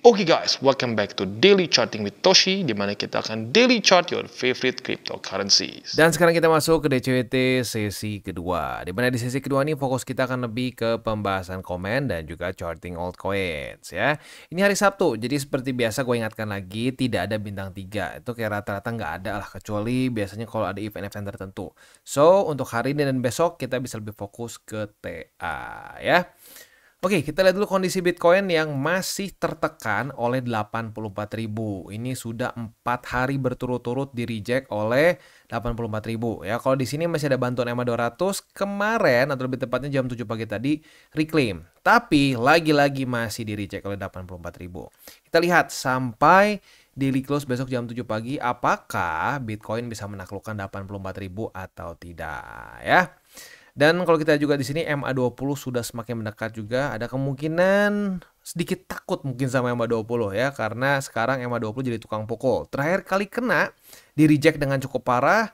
Oke guys, welcome back to Daily Charting with Toshi, di mana kita akan daily chart your favorite cryptocurrencies. Dan sekarang kita masuk ke DCWT sesi kedua. Di mana di sesi kedua ini fokus kita akan lebih ke pembahasan komen dan juga charting altcoins ya. Ini hari Sabtu, jadi seperti biasa gue ingatkan lagi tidak ada bintang 3. Itu kayak rata-rata nggak ada lah, kecuali biasanya kalau ada event-event tertentu. So, untuk hari ini dan besok kita bisa lebih fokus ke TA ya. Oke, kita lihat dulu kondisi Bitcoin yang masih tertekan oleh 84.000. Ini sudah 4 hari berturut-turut di reject oleh 84.000 ya. Kalau di sini masih ada bantuan EMA 200 kemarin atau lebih tepatnya jam 7 pagi tadi reclaim. Tapi lagi-lagi masih di reject oleh 84.000. Kita lihat sampai daily close besok jam 7 pagi apakah Bitcoin bisa menaklukkan 84.000 atau tidak ya. Dan kalau kita juga di sini MA20 sudah semakin mendekat juga, ada kemungkinan sedikit takut mungkin sama MA20 ya, karena sekarang MA20 jadi tukang pukul. Terakhir kali kena di reject dengan cukup parah,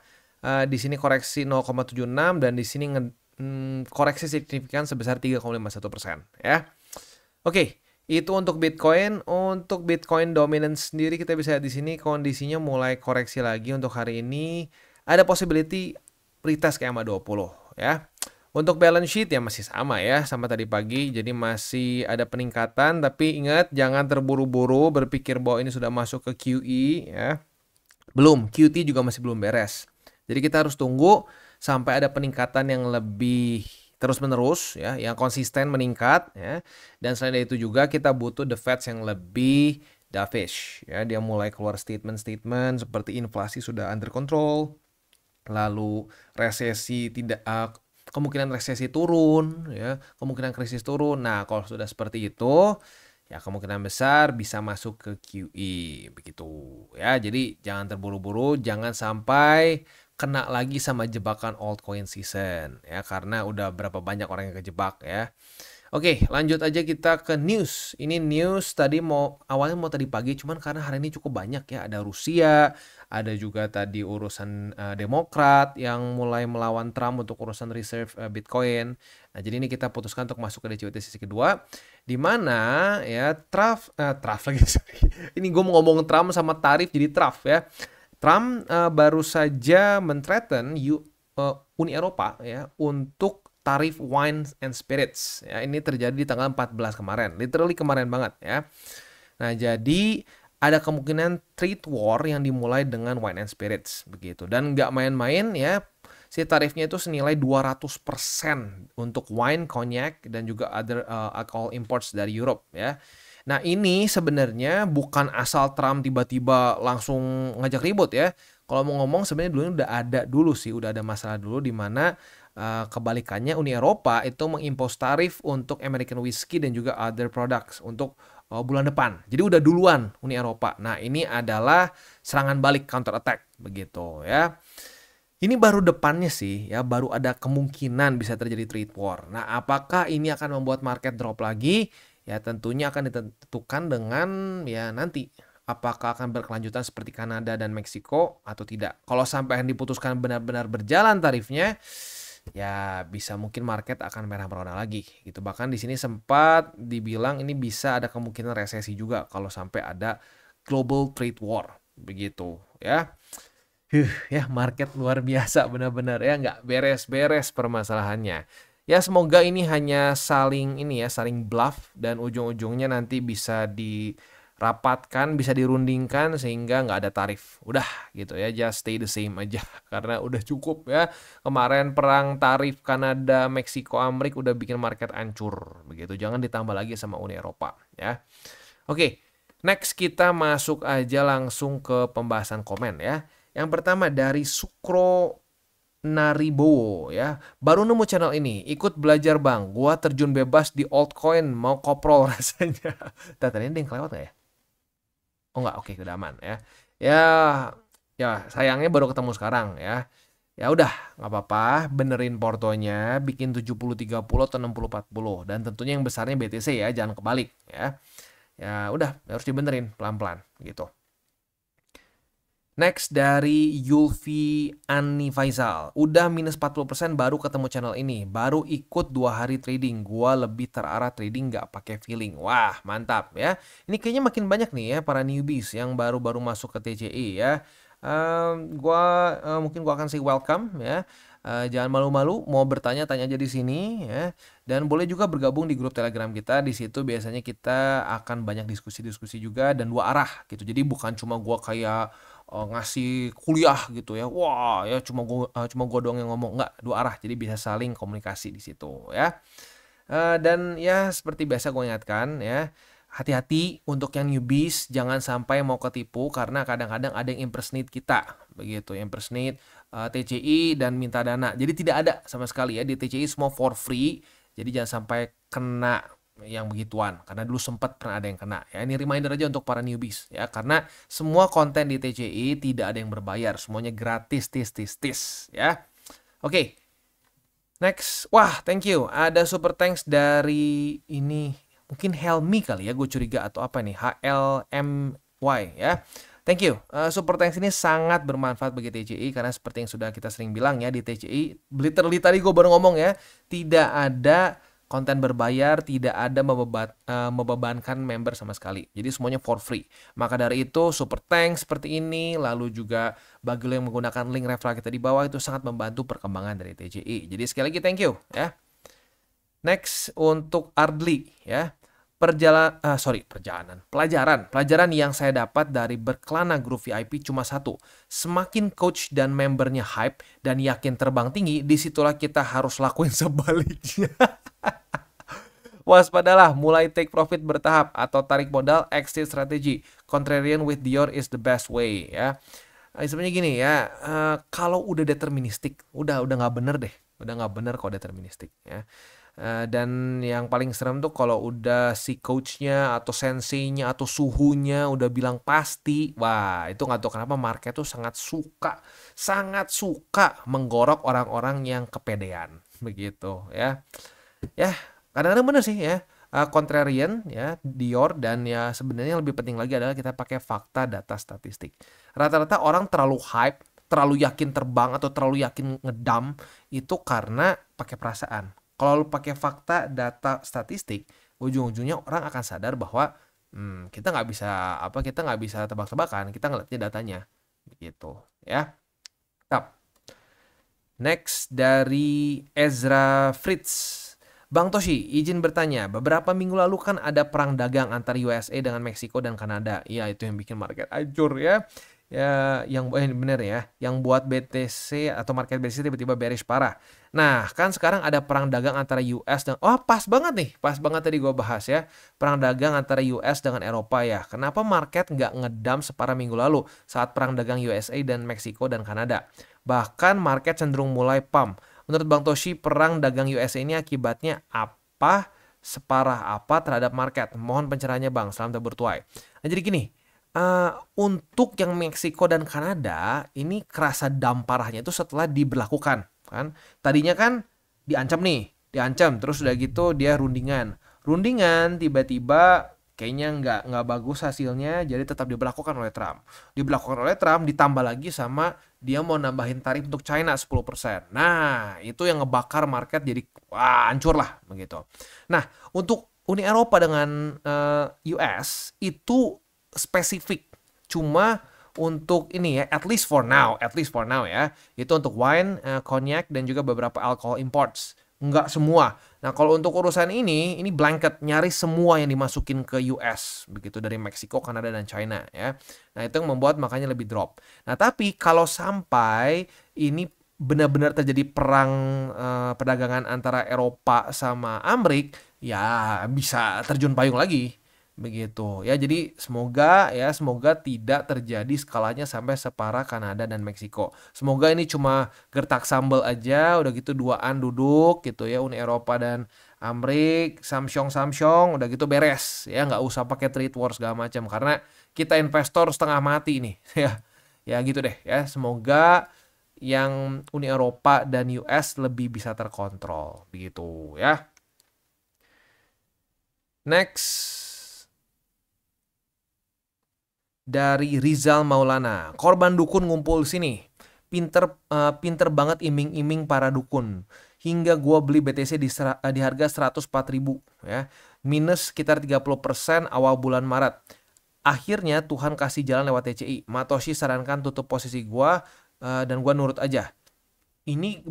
di sini koreksi 0,76 dan di sini koreksi signifikan sebesar 3,51% ya. Oke, itu untuk Bitcoin. Untuk Bitcoin dominance sendiri kita bisa lihat di sini kondisinya mulai koreksi lagi untuk hari ini. Ada possibility retest ke MA20 ya. Untuk balance sheet ya masih sama ya, sama tadi pagi. Jadi masih ada peningkatan, tapi ingat jangan terburu-buru berpikir bahwa ini sudah masuk ke QE ya. Belum, QT juga masih belum beres. Jadi kita harus tunggu sampai ada peningkatan yang lebih terus-menerus ya, yang konsisten meningkat ya. Dan selain itu juga kita butuh the Fed yang lebih dovish ya. Dia mulai keluar statement-statement seperti inflasi sudah under control, lalu resesi tidak kemungkinan resesi turun ya, kemungkinan krisis turun. Nah, kalau sudah seperti itu ya kemungkinan besar bisa masuk ke QE begitu ya. Jadi jangan terburu-buru, jangan sampai kena lagi sama jebakan altcoin season ya, karena udah berapa banyak orang yang kejebak ya. Oke, lanjut aja kita ke news. Ini news tadi awalnya mau tadi pagi, cuman karena hari ini cukup banyak ya. Ada Rusia, ada juga tadi urusan Demokrat yang mulai melawan Trump untuk urusan reserve Bitcoin. Nah, jadi ini kita putuskan untuk masuk ke DCWT sesi kedua, di mana ya Trump lagi. Ini gue mau ngomong Trump sama tarif jadi Trump ya. Trump baru saja men-threaten Uni Eropa ya untuk tarif wine and spirits ya. Ini terjadi di tanggal 14 kemarin, literally kemarin banget ya. Nah, jadi ada kemungkinan trade war yang dimulai dengan wine and spirits begitu, dan nggak main-main ya. Si tarifnya itu senilai 200% untuk wine, cognac dan juga other alcohol imports dari Europe ya. Nah, ini sebenarnya bukan asal Trump tiba-tiba langsung ngajak ribut ya. Kalau mau ngomong sebenarnya dulu udah ada masalah dulu di mana kebalikannya Uni Eropa itu mengimpos tarif untuk American whiskey dan juga other products untuk bulan depan. Jadi udah duluan Uni Eropa. Nah, ini adalah serangan balik, counter attack begitu ya. Ini baru depannya sih ya, baru ada kemungkinan bisa terjadi trade war. Nah, apakah ini akan membuat market drop lagi? Ya tentunya akan ditentukan dengan ya nanti apakah akan berkelanjutan seperti Kanada dan Meksiko atau tidak. Kalau sampai yang diputuskan benar-benar berjalan tarifnya, ya bisa mungkin market akan merah merona lagi gitu. Bahkan di sini sempat dibilang ini bisa ada kemungkinan resesi juga kalau sampai ada global trade war begitu ya. Ya market luar biasa benar-benar ya, nggak beres-beres permasalahannya. Ya semoga ini hanya saling bluff dan ujung-ujungnya nanti bisa dirapatkan, bisa dirundingkan sehingga nggak ada tarif. Udah gitu ya, just stay the same aja karena udah cukup ya. Kemarin perang tarif Kanada, Meksiko, Amerika udah bikin market hancur begitu. Jangan ditambah lagi sama Uni Eropa ya. Oke, next kita masuk aja langsung ke pembahasan komen ya. Yang pertama dari Sukro Naribowo ya. Baru nemu channel ini, ikut belajar bang. Gua terjun bebas di altcoin, mau koprol rasanya. Tadi ada yang kelewat gak ya? Oh enggak, oke, udah aman ya. Ya sayangnya baru ketemu sekarang ya. Ya udah, nggak apa-apa, benerin portonya, bikin 70-30 atau 60-40. Dan tentunya yang besarnya BTC ya, jangan kebalik ya. Ya udah, harus dibenerin pelan-pelan gitu. Next dari Yulfi Ani Faisal. Udah minus 40% baru ketemu channel ini. Baru ikut 2 hari trading. Gua lebih terarah trading nggak pakai feeling. Wah, mantap ya. Ini kayaknya makin banyak nih ya para newbies yang baru-baru masuk ke TCI ya. Mungkin gua akan say welcome ya. Jangan malu-malu, mau bertanya tanya aja di sini ya. Dan boleh juga bergabung di grup Telegram kita. Di situ biasanya kita akan banyak diskusi-diskusi juga dan 2 arah gitu. Jadi bukan cuma gua kayak ngasih kuliah gitu ya. Wah, ya cuma gua doang yang ngomong. Nggak, 2 arah. Jadi bisa saling komunikasi di situ ya. Dan ya seperti biasa gue ingatkan ya, hati-hati untuk yang newbies, jangan sampai mau ketipu karena kadang-kadang ada yang impersonate kita, begitu, impersonate TCI dan minta dana. Jadi tidak ada sama sekali ya di TCI, semua for free. Jadi jangan sampai kena yang begituan karena dulu sempat pernah ada yang kena ya. Ini reminder aja untuk para newbies ya, karena semua konten di TCI tidak ada yang berbayar, semuanya gratis tis ya. Oke. Next, wah thank you. Ada super thanks dari ini mungkin Helmi kali ya, gue curiga atau apa nih, HLMY ya. Thank you. Super thanks ini sangat bermanfaat bagi TCI karena seperti yang sudah kita sering bilang ya di TCI, literally tadi gue baru ngomong ya, tidak ada konten berbayar, tidak ada membebankan member sama sekali. Jadi semuanya for free. Maka dari itu super thanks seperti ini, lalu juga bagi lo yang menggunakan link referral kita di bawah itu sangat membantu perkembangan dari TCI. Jadi sekali lagi thank you ya. Next untuk Ardli ya. Pelajaran yang saya dapat dari berkelana grup VIP cuma satu. Semakin coach dan membernya hype dan yakin terbang tinggi, disitulah kita harus lakuin sebaliknya. Waspadalah, mulai take profit bertahap atau tarik modal exit strategi. Contrarian with Dior is the best way ya. Sebenarnya gini ya, kalau udah deterministik, udah nggak bener deh, udah nggak bener kalau deterministik ya. Dan yang paling serem tuh kalau udah si coachnya atau senseinya atau suhunya udah bilang pasti, wah itu nggak tahu kenapa market tuh sangat suka menggorok orang-orang yang kepedean begitu ya. Ya, kadang-kadang bener sih ya. Contrarian ya, Dior, dan ya sebenarnya yang lebih penting lagi adalah kita pakai fakta data statistik. Rata-rata orang terlalu hype, terlalu yakin terbang atau terlalu yakin ngedam itu karena pakai perasaan. Kalau lu pakai fakta data statistik, ujung-ujungnya orang akan sadar bahwa kita nggak bisa tebak-tebakan, kita ngeliatnya datanya begitu ya. Tap. Next dari Ezra Fritz. Bang Toshi, izin bertanya, beberapa minggu lalu kan ada perang dagang antara USA dengan Meksiko dan Kanada. Iya, itu yang bikin market hancur ya. Ya, yang bener ya, yang buat BTC atau market BTC tiba-tiba bearish parah. Nah, kan sekarang ada perang dagang antara US dan pas banget nih, pas banget tadi gue bahas ya, perang dagang antara US dengan Eropa ya. Kenapa market nggak ngedam separah minggu lalu saat perang dagang USA dan Meksiko dan Kanada? Bahkan market cenderung mulai pump. Menurut Bang Toshi, perang dagang USA ini akibatnya apa, separah apa terhadap market? Mohon pencerahannya Bang, salam bertuai. Nah jadi gini, untuk yang Meksiko dan Kanada, ini kerasa damparahnya itu setelah diberlakukan. Kan? Tadinya kan diancam, terus udah gitu dia rundingan, tiba-tiba kayaknya nggak bagus hasilnya, jadi tetap diberlakukan oleh Trump. Ditambah lagi sama dia mau nambahin tarif untuk China 10%. Nah, itu yang ngebakar market jadi hancur lah begitu. Nah, untuk Uni Eropa dengan US itu spesifik. Cuma untuk ini ya, at least for now ya. Itu untuk wine, cognac dan juga beberapa alcohol imports. Enggak semua. Nah, kalau untuk urusan ini blanket, nyaris semua yang dimasukin ke US, begitu dari Meksiko, Kanada, dan China ya. Nah, itu yang membuat makanya lebih drop. Nah, tapi kalau sampai ini benar-benar terjadi perang perdagangan antara Eropa sama Amerika, ya bisa terjun payung lagi. Begitu ya, jadi semoga tidak terjadi skalanya sampai separah Kanada dan Meksiko. Semoga ini cuma gertak sambal aja, udah gitu duaan duduk gitu ya, Uni Eropa dan Amrik, samsyong udah gitu beres ya, nggak usah pakai trade war segala macam karena kita investor setengah mati nih ya gitu deh ya. Semoga yang Uni Eropa dan US lebih bisa terkontrol begitu ya. Next. dari Rizal Maulana. Korban dukun ngumpul sini. Pinter banget iming-iming para dukun. Hingga gua beli BTC di harga 104.000 ya. Minus sekitar 30% awal bulan Maret. Akhirnya Tuhan kasih jalan lewat TCI. Matoshi sarankan tutup posisi gua dan gua nurut aja. Ini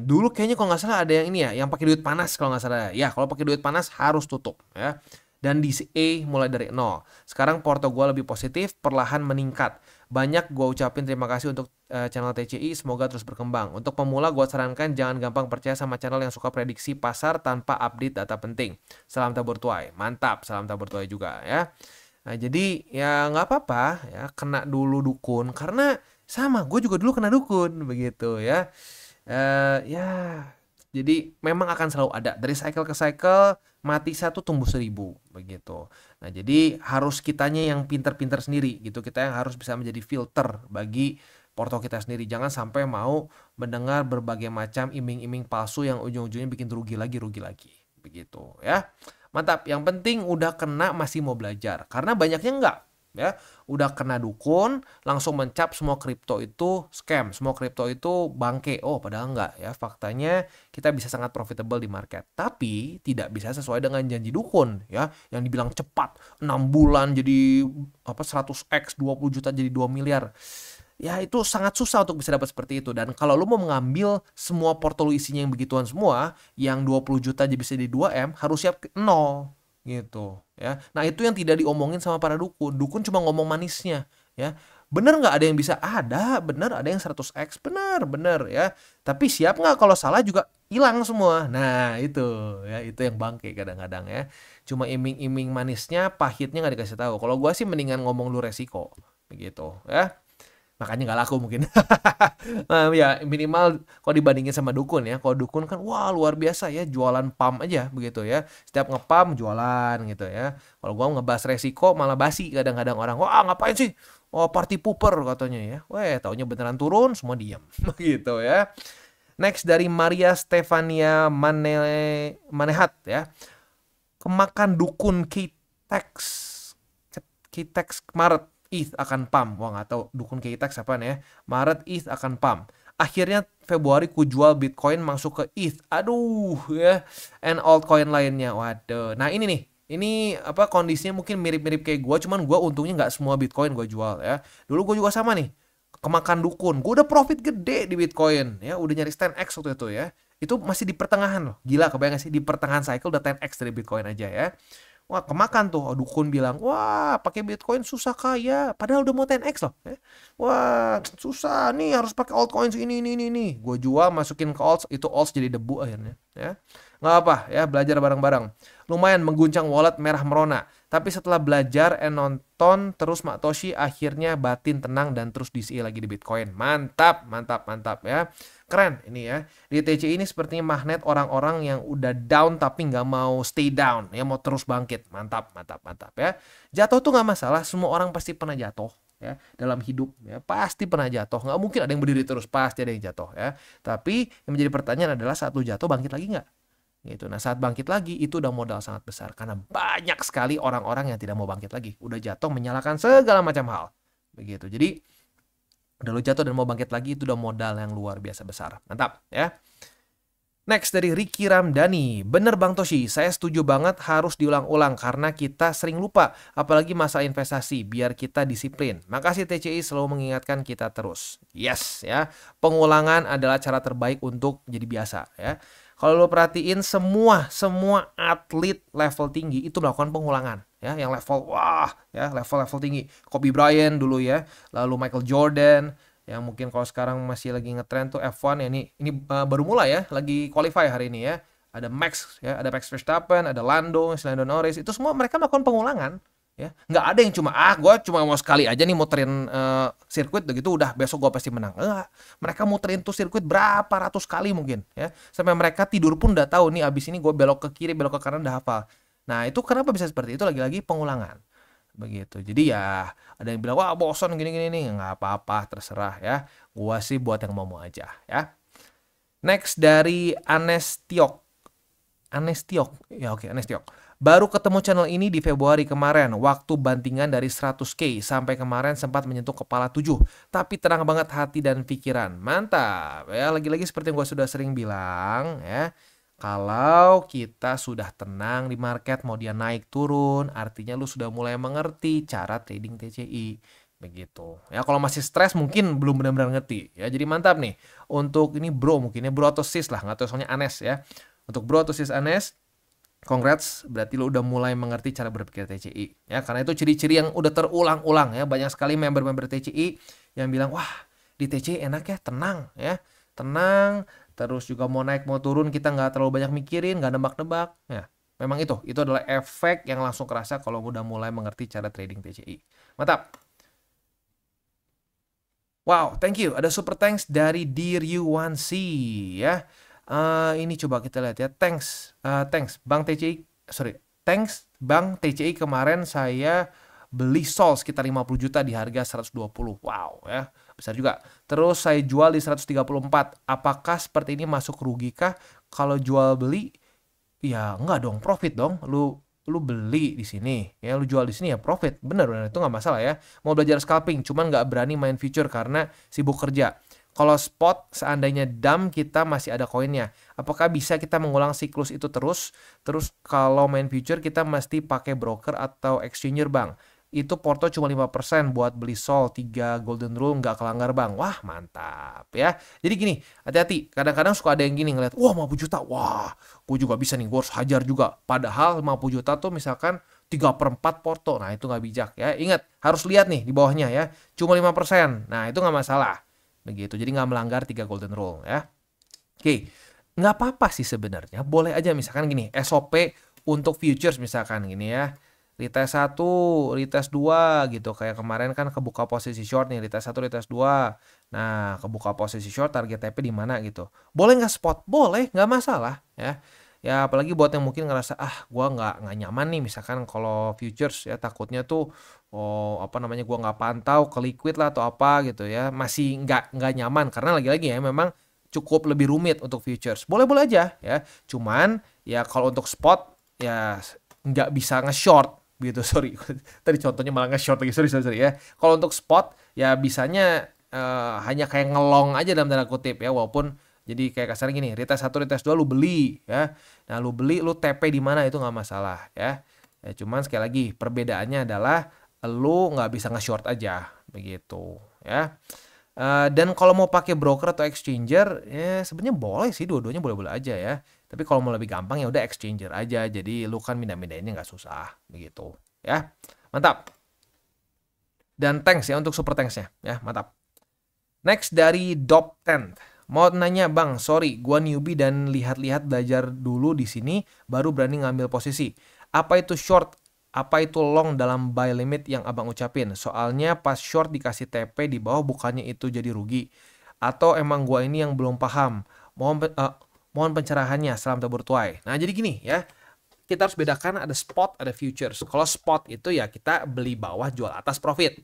dulu kayaknya kalau nggak salah ada yang ini ya, yang pakai duit panas kalau nggak salah. Ya, kalau pakai duit panas harus tutup ya. Dan DCA mulai dari nol. Sekarang porto gue lebih positif, perlahan meningkat. Banyak gue ucapin terima kasih untuk channel TCI, semoga terus berkembang. Untuk pemula gue sarankan jangan gampang percaya sama channel yang suka prediksi pasar tanpa update data penting. Salam tabur tuai, mantap, salam tabur tuai juga ya. Nah, jadi ya nggak apa-apa ya, kena dulu dukun karena sama, gue juga dulu kena dukun begitu ya. Ya, jadi memang akan selalu ada dari cycle ke cycle, mati 1 tumbuh 1000 begitu. Nah, jadi harus kitanya yang pinter-pinter sendiri gitu. Kita yang harus bisa menjadi filter bagi porto kita sendiri. Jangan sampai mau mendengar berbagai macam iming-iming palsu yang ujung-ujungnya bikin rugi lagi begitu ya. Mantap, yang penting udah kena masih mau belajar. Karena banyaknya enggak ya. Udah kena dukun, langsung mencap semua kripto itu scam, semua kripto itu bangke. Oh, padahal enggak ya. Faktanya kita bisa sangat profitable di market. Tapi tidak bisa sesuai dengan janji dukun ya, yang dibilang cepat 6 bulan jadi 100x, 20 juta jadi 2 miliar. Ya itu sangat susah untuk bisa dapat seperti itu. Dan kalau lu mau mengambil semua portfolio isinya yang begituan semua, yang 20 juta aja bisa di 2M, harus siap ke 0 gitu ya. Nah itu yang tidak diomongin sama para dukun. Dukun cuma ngomong manisnya ya. Bener nggak ada yang bisa? Ada, bener ada yang 100x, bener ya. Tapi siap nggak kalau salah juga hilang semua. Nah itu ya, itu yang bangke kadang-kadang ya. Cuma iming-iming manisnya, pahitnya nggak dikasih tahu. Kalau gua sih mendingan ngomong lu resiko begitu ya. Makanya nggak laku mungkin. Ya minimal kalau dibandingin sama dukun ya. Kalau dukun kan wah luar biasa ya, jualan pump aja begitu ya. Setiap ngepump jualan gitu ya. Kalau gua ngebahas resiko malah basi kadang-kadang orang. Wah ngapain sih? Oh party pooper katanya ya. Weh taunya beneran turun semua diam. Gitu ya. Next dari Maria Stefania Manehat ya. Kemakan dukun Kitex Maret ETH akan pump. Wah nggak tahu dukun Kitex apa nih ya. Maret ETH akan pump. Akhirnya Februari ku jual Bitcoin masuk ke ETH. Aduh ya. And altcoin lainnya. Waduh. Nah ini nih. Ini kondisinya mungkin mirip-mirip kayak gue. Cuman gue untungnya nggak semua Bitcoin gue jual ya. Dulu gue juga sama nih. Kemakan dukun. Gue udah profit gede di Bitcoin. Ya udah nyaris 10x waktu itu ya. Itu masih di pertengahan loh. Gila kebayang gak sih? Di pertengahan cycle udah 10x dari Bitcoin aja ya. Wah kemakan tuh, dukun bilang, wah pakai Bitcoin susah kaya, padahal udah mau 10x loh. Wah susah nih, harus pakai altcoins ini. Gue jual masukin ke alts, itu alts jadi debu akhirnya. Ya nggak apa ya, belajar bareng-bareng. Lumayan mengguncang wallet merah merona. Tapi setelah belajar nonton terus Matoshi, akhirnya batin tenang dan terus diisi lagi di Bitcoin. Mantap ya. Keren ini ya. Di TCI ini sepertinya magnet orang-orang yang udah down tapi nggak mau stay down. Ya mau terus bangkit. Mantap ya. Jatuh tuh nggak masalah. Semua orang pasti pernah jatuh ya dalam hidup ya, pasti pernah jatuh. Nggak mungkin ada yang berdiri terus, pasti ada yang jatuh ya. Tapi yang menjadi pertanyaan adalah saat lu jatuh bangkit lagi nggak? Gitu. Nah saat bangkit lagi itu udah modal sangat besar karena banyak sekali orang-orang yang tidak mau bangkit lagi, udah jatuh menyalahkan segala macam hal begitu. Jadi udah lo jatuh dan mau bangkit lagi itu udah modal yang luar biasa besar. Mantap ya. Next dari Ricky Ramdhani. Bener Bang Toshi, saya setuju banget harus diulang-ulang karena kita sering lupa, apalagi masalah investasi, biar kita disiplin. Makasih TCI selalu mengingatkan kita terus. Yes ya, pengulangan adalah cara terbaik untuk jadi biasa ya. Kalau lo perhatiin semua atlet level tinggi itu melakukan pengulangan ya, yang level level tinggi. Kobe Bryant dulu ya, lalu Michael Jordan. Yang mungkin kalau sekarang masih lagi ngetrend tuh F1 ya, ini baru mulai ya, lagi qualify hari ini ya. Ada Max ya, ada Max Verstappen, ada Lando Norris, itu semua mereka melakukan pengulangan ya. Nggak ada yang gue cuma mau sekali aja nih muterin sirkuit begitu udah besok gue pasti menang. Enggak. Mereka muterin tuh sirkuit berapa ratus kali mungkin ya. Sampai mereka tidur pun udah tahu nih abis ini gue belok ke kiri, belok ke kanan udah hafal. Nah, itu kenapa bisa seperti itu? Lagi-lagi pengulangan. Begitu. Jadi ya ada yang bilang wah bosan gini-gini nih, nggak apa-apa terserah ya. Gua sih buat yang mau aja ya. Next dari Anestiok ya, oke Anestiok. Baru ketemu channel ini di Februari kemarin, waktu bantingan dari 100K sampai kemarin sempat menyentuh kepala 7. Tapi tenang banget hati dan pikiran. Mantap. Ya, lagi-lagi seperti yang gue sudah sering bilang ya. Kalau kita sudah tenang di market, mau dia naik turun, artinya lu sudah mulai mengerti cara trading TCI. Begitu. Ya, kalau masih stres mungkin belum benar-benar ngerti. Ya, jadi mantap nih. Untuk ini bro, mungkinnya bro atau sis lah, nggak tahu soalnya Anes ya. Untuk bro atau sis Anes, congrats, berarti lo udah mulai mengerti cara berpikir TCI. Ya, karena itu ciri-ciri yang udah terulang-ulang ya. Banyak sekali member-member TCI yang bilang, wah di TCI enak ya, tenang ya. Tenang, terus juga mau naik mau turun kita nggak terlalu banyak mikirin, nggak nebak-nebak. Ya, memang itu adalah efek yang langsung kerasa kalau udah mulai mengerti cara trading TCI. Mantap. Wow, thank you. Ada super thanks dari Dear You One C ya. Ini coba kita lihat ya. Thanks Bang TCI. Thanks Bang TCI, kemarin saya beli Sol sekitar 50 juta di harga 120. Wow ya, besar juga. Terus saya jual di 134. Apakah seperti ini masuk rugi kah? Kalau jual beli ya enggak dong, profit dong. Lu beli di sini ya, lu jual di sini ya profit, bener itu nggak masalah ya. Mau belajar scalping cuman nggak berani main future karena sibuk kerja. Kalau spot seandainya dump kita masih ada koinnya, apakah bisa kita mengulang siklus itu terus kalau main future kita mesti pakai broker atau exchanger bang? Itu porto cuma 5% buat beli Sol 3 golden rule nggak kelanggar bang. Wah mantap ya. Jadi gini, hati-hati, kadang-kadang suka ada yang gini ngeliat, wah 50 juta, wah gue juga bisa nih, gue harus hajar juga. Padahal 50 juta tuh misalkan 3/4 porto, nah itu nggak bijak ya. Ingat, harus lihat nih di bawahnya ya, cuma 5%, nah itu nggak masalah. Begitu, jadi nggak melanggar 3 golden rule ya. Oke, nggak apa-apa sih sebenarnya, boleh aja misalkan gini, SOP untuk futures misalkan gini ya. Retest 1, retest 2 gitu. Kayak kemarin kan kebuka posisi short nih, retest 1, retest 2. Nah, kebuka posisi short, target TP di mana gitu. Boleh nggak spot? Boleh, nggak masalah ya. Ya apalagi buat yang mungkin ngerasa gua nggak nyaman nih misalkan kalau futures ya, takutnya tuh gua nggak pantau ke liquid lah atau apa gitu ya. Masih nggak nyaman karena lagi-lagi ya memang cukup lebih rumit untuk futures. Boleh-boleh aja ya. Cuman ya kalau untuk spot ya nggak bisa nge-short gitu, sorry. Tadi contohnya malah nge-short lagi, sorry ya. Kalau untuk spot ya bisanya hanya kayak ngelong aja dalam tanda kutip ya, walaupun jadi kayak kasar gini, retest 1, retest 2 lu beli ya. Nah, lu beli, lu TP di mana itu nggak masalah ya. Ya cuman sekali lagi perbedaannya adalah lu nggak bisa nge-short aja begitu ya. Dan kalau mau pakai broker atau exchanger ya sebenarnya boleh sih, dua-duanya boleh-boleh aja ya. Tapi kalau mau lebih gampang ya udah exchanger aja. Jadi lu kan mindah-mindahinnya nggak susah begitu ya. Mantap. Dan thanks ya untuk super thanks-nya ya, mantap. Next dari Dop 10. Mau nanya bang, sorry, gua newbie dan lihat-lihat belajar dulu di sini baru berani ngambil posisi. Apa itu short? Apa itu long dalam buy limit yang abang ucapin? Soalnya pas short dikasih TP di bawah bukannya itu jadi rugi. Atau emang gua ini yang belum paham? Mohon pencerahannya, salam tabur tuai. Nah jadi gini ya, kita harus bedakan ada spot, ada futures. Kalau spot itu ya kita beli bawah jual atas profit.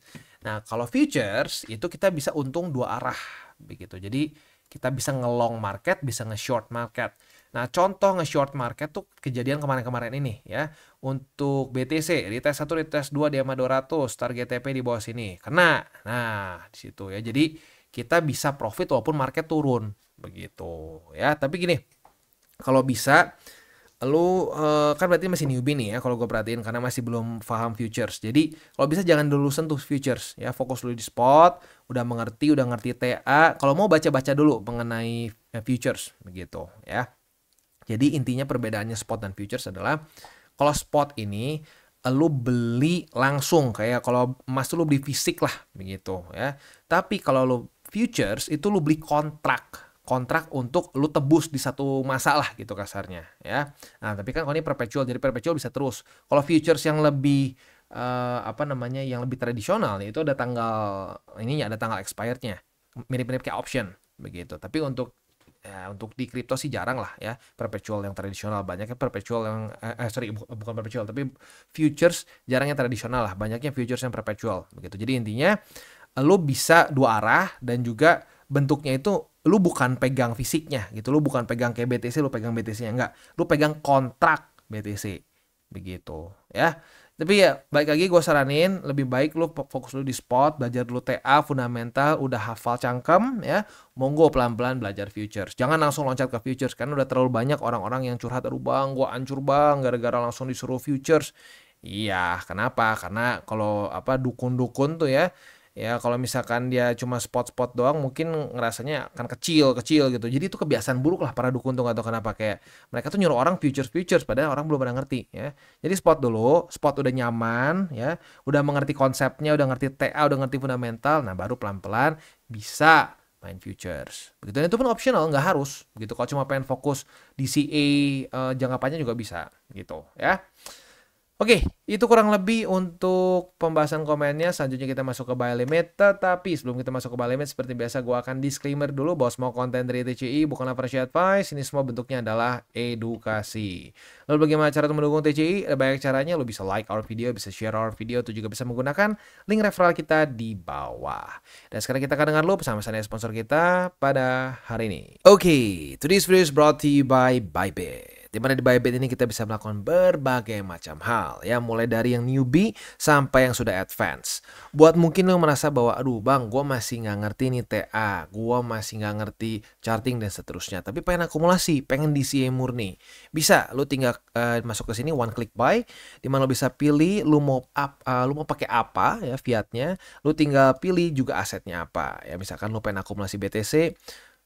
Nah kalau futures itu kita bisa untung dua arah begitu. Jadi kita bisa nge-long market, bisa nge-short market. Nah, contoh nge-short market tuh kejadian kemarin-kemarin ini ya. Untuk BTC, retest 1, retest 2 di EMA 200, target TP di bawah sini. Kena. Nah, di situ ya. Jadi, kita bisa profit walaupun market turun. Begitu ya. Tapi gini, kalau bisa lu kan berarti masih newbie nih ya kalau gue perhatiin karena masih belum paham futures. Jadi kalau bisa jangan dulu sentuh futures ya, fokus dulu di spot, udah ngerti TA. Kalau mau baca-baca dulu mengenai futures begitu ya. Jadi intinya perbedaannya spot dan futures adalah kalau spot ini lu beli langsung kayak kalau emas lu beli fisik lah begitu ya. Tapi kalau lu futures itu lu beli kontrak untuk lu tebus di satu masa lah gitu kasarnya ya. Nah tapi kan kalau ini perpetual, jadi perpetual bisa terus. Kalau futures yang lebih yang lebih tradisional itu ada tanggal ininya, ada tanggal expirednya, mirip-mirip kayak option begitu. Tapi untuk di kripto sih jarang lah ya perpetual yang tradisional, banyaknya perpetual yang bukan perpetual tapi futures jarang yang tradisional lah, banyaknya futures yang perpetual begitu. Jadi intinya lu bisa dua arah dan juga bentuknya itu lu bukan pegang fisiknya gitu, lu bukan pegang kayak BTC, lu pegang BTC-nya enggak, lu pegang kontrak BTC begitu ya. Tapi ya balik lagi gue saranin lebih baik lu fokus dulu di spot, belajar dulu TA fundamental, udah hafal cangkem ya, monggo pelan-pelan belajar futures. Jangan langsung loncat ke futures karena udah terlalu banyak orang-orang yang curhat, aduh bang gue hancur bang gara-gara langsung disuruh futures. Iya, kenapa? Karena kalau dukun-dukun tuh ya kalau misalkan dia cuma spot-spot doang mungkin ngerasanya akan kecil gitu. Jadi itu kebiasaan buruk lah para dukun tuh, atau kenapa kayak mereka tuh nyuruh orang futures padahal orang belum pernah ngerti ya. Jadi spot dulu, spot udah nyaman ya, udah mengerti konsepnya, udah ngerti TA, udah ngerti fundamental, nah baru pelan-pelan bisa main futures. Begitu, dan itu pun optional, nggak harus gitu. Kalau cuma pengen fokus DCA jangka panjang juga bisa gitu ya. Oke, itu kurang lebih untuk pembahasan komennya. Selanjutnya kita masuk ke buy limit. Tetapi sebelum kita masuk ke buy limit, seperti biasa gue akan disclaimer dulu bahwa semua konten dari TCI bukanlah financial advice. Ini semua bentuknya adalah edukasi. Lalu bagaimana cara untuk mendukung TCI? Ada banyak caranya. Lo bisa like our video, bisa share our video, atau juga bisa menggunakan link referral kita di bawah. Dan sekarang kita akan dengar lo pesan-pesan dari sponsor kita pada hari ini. Oke, today's video is brought to you by Bybit. Di mana di Bybit ini kita bisa melakukan berbagai macam hal ya, mulai dari yang newbie sampai yang sudah advance. Buat mungkin lo merasa bahwa aduh bang, gue masih nggak ngerti nih TA, gue masih nggak ngerti charting dan seterusnya, tapi pengen akumulasi, pengen DCA murni, bisa lo tinggal masuk ke sini one click buy, di mana lo bisa pilih lo mau pakai apa ya fiatnya, lo tinggal pilih juga asetnya apa ya. Misalkan lo pengen akumulasi BTC,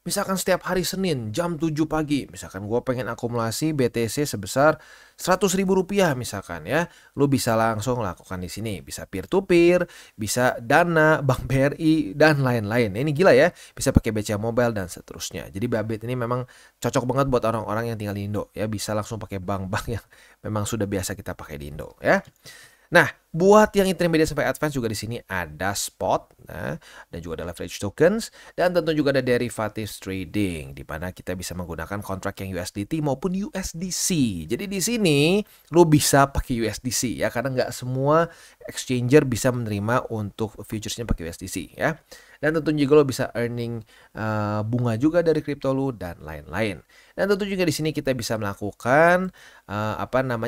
misalkan setiap hari Senin jam 7 pagi, misalkan gue pengen akumulasi BTC sebesar 100.000 rupiah misalkan ya, lu bisa langsung lakukan di sini. Bisa peer to peer, bisa Dana, Bank BRI dan lain-lain. Ini gila ya, bisa pakai BCA Mobile dan seterusnya. Jadi Bybit ini memang cocok banget buat orang-orang yang tinggal di Indo ya, bisa langsung pakai bank-bank yang memang sudah biasa kita pakai di Indo ya. Nah, buat yang intermediate sampai advance juga di sini ada spot, nah, dan juga ada leverage tokens, dan tentu juga ada derivatives trading, di mana kita bisa menggunakan kontrak yang USDT maupun USDC. Jadi di sini lo bisa pakai USDC ya, karena nggak semua exchanger bisa menerima untuk futuresnya pakai USDC ya. Dan tentu juga lo bisa earning bunga juga dari kripto lo dan lain-lain. Dan tentu juga di sini kita bisa melakukan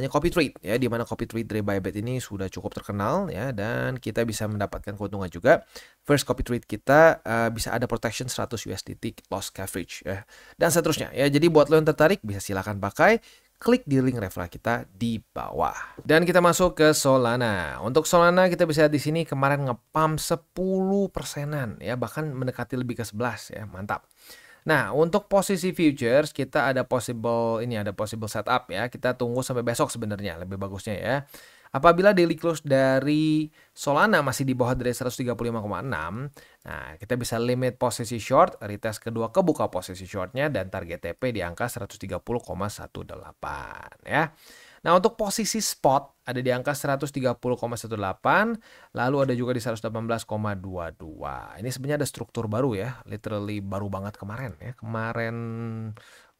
copy trade ya, di mana copy trade dari Bybit ini sudah cukup terkenal ya, dan kita bisa mendapatkan keuntungan juga. First copy trade kita bisa ada protection 100 USDT loss coverage ya, dan seterusnya ya. Jadi buat lo yang tertarik bisa silakan pakai, klik di link referral kita di bawah. Dan kita masuk ke Solana. Untuk Solana kita bisa lihat di sini kemarin ngepump 10%-an ya, bahkan mendekati lebih ke 11 ya, mantap. Nah, untuk posisi futures kita ada possible setup ya. Kita tunggu sampai besok sebenarnya lebih bagusnya ya. Apabila daily close dari Solana masih di bawah dari 135,6, nah kita bisa limit posisi short, retest kedua kebuka posisi shortnya, dan target TP di angka 130,18 ya. Nah, untuk posisi spot ada di angka 130,18, lalu ada juga di 118,22. Ini sebenarnya ada struktur baru ya, literally baru banget kemarin ya, kemarin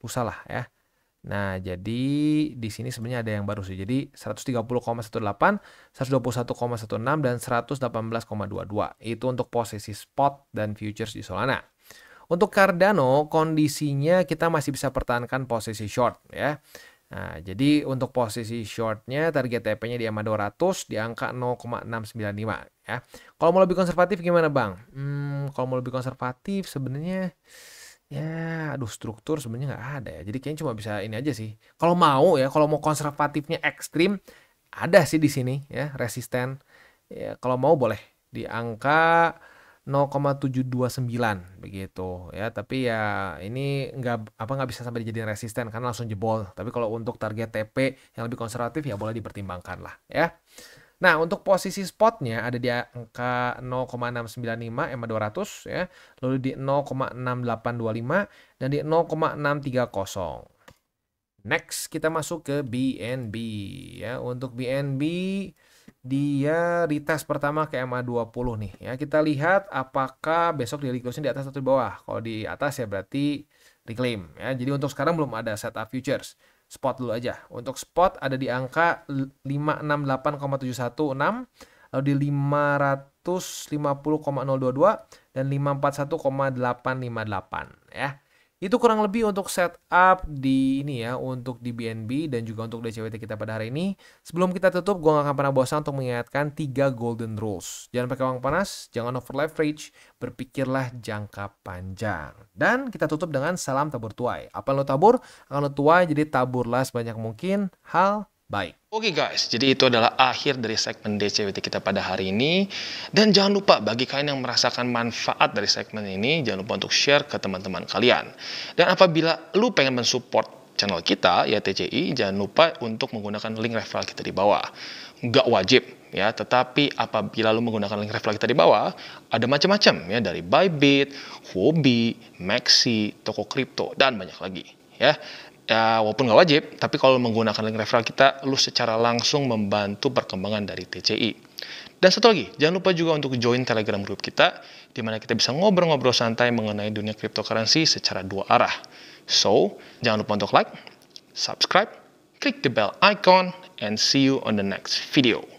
lusa lah ya. Nah, jadi di sini sebenarnya ada yang baru sih. Jadi 130,18, 121,16 dan 118,22. Itu untuk posisi spot dan futures di Solana. Untuk Cardano kondisinya kita masih bisa pertahankan posisi short ya. Nah, jadi untuk posisi shortnya target TP-nya di EMA 200 di angka 0,695 ya. Kalau mau lebih konservatif gimana bang? Kalau mau lebih konservatif sebenarnya ya, aduh struktur sebenarnya nggak ada ya. Jadi kayaknya cuma bisa ini aja sih. Kalau mau konservatifnya ekstrim, ada sih di sini ya, resisten. Ya, kalau mau boleh di angka 0,729 begitu ya. Tapi ya ini nggak bisa sampai dijadiin resisten karena langsung jebol. Tapi kalau untuk target TP yang lebih konservatif ya boleh dipertimbangkan lah ya. Nah, untuk posisi spotnya ada di angka 0,695 EMA 200 ya, lalu di 0,6825 dan di 0,630. Next kita masuk ke BNB ya. Untuk BNB dia retest pertama ke EMA 20 nih ya. Kita lihat apakah besok daily close-nya di atas atau di bawah. Kalau di atas ya berarti reclaim ya. Jadi untuk sekarang belum ada setup futures. Spot dulu aja. Untuk spot ada di angka 568,716, lalu di 550,022 dan 541,858 ya. Itu kurang lebih untuk setup di ini ya, untuk di BNB dan juga untuk DCWT kita pada hari ini. Sebelum kita tutup, gue gak akan pernah bosan untuk mengingatkan 3 golden rules. Jangan pakai uang panas, jangan over leverage, berpikirlah jangka panjang. Dan kita tutup dengan salam tabur tuai. Apa yang lo tabur, akan lo tuai, jadi taburlah sebanyak mungkin hal baik. Oke guys, jadi itu adalah akhir dari segmen DCWT kita pada hari ini. Dan jangan lupa bagi kalian yang merasakan manfaat dari segmen ini, jangan lupa untuk share ke teman-teman kalian. Dan apabila lu pengen mensupport channel kita, ya TCI, jangan lupa untuk menggunakan link referral kita di bawah. Nggak wajib ya, tetapi apabila lu menggunakan link referral kita di bawah, ada macam-macam ya, dari Bybit, Huobi, Maxi, toko kripto, dan banyak lagi ya. Ya, walaupun nggak wajib, tapi kalau menggunakan link referral kita, lu secara langsung membantu perkembangan dari TCI. Dan satu lagi, jangan lupa juga untuk join Telegram group kita, di mana kita bisa ngobrol-ngobrol santai mengenai dunia cryptocurrency secara dua arah. So, jangan lupa untuk like, subscribe, klik the bell icon, and see you on the next video.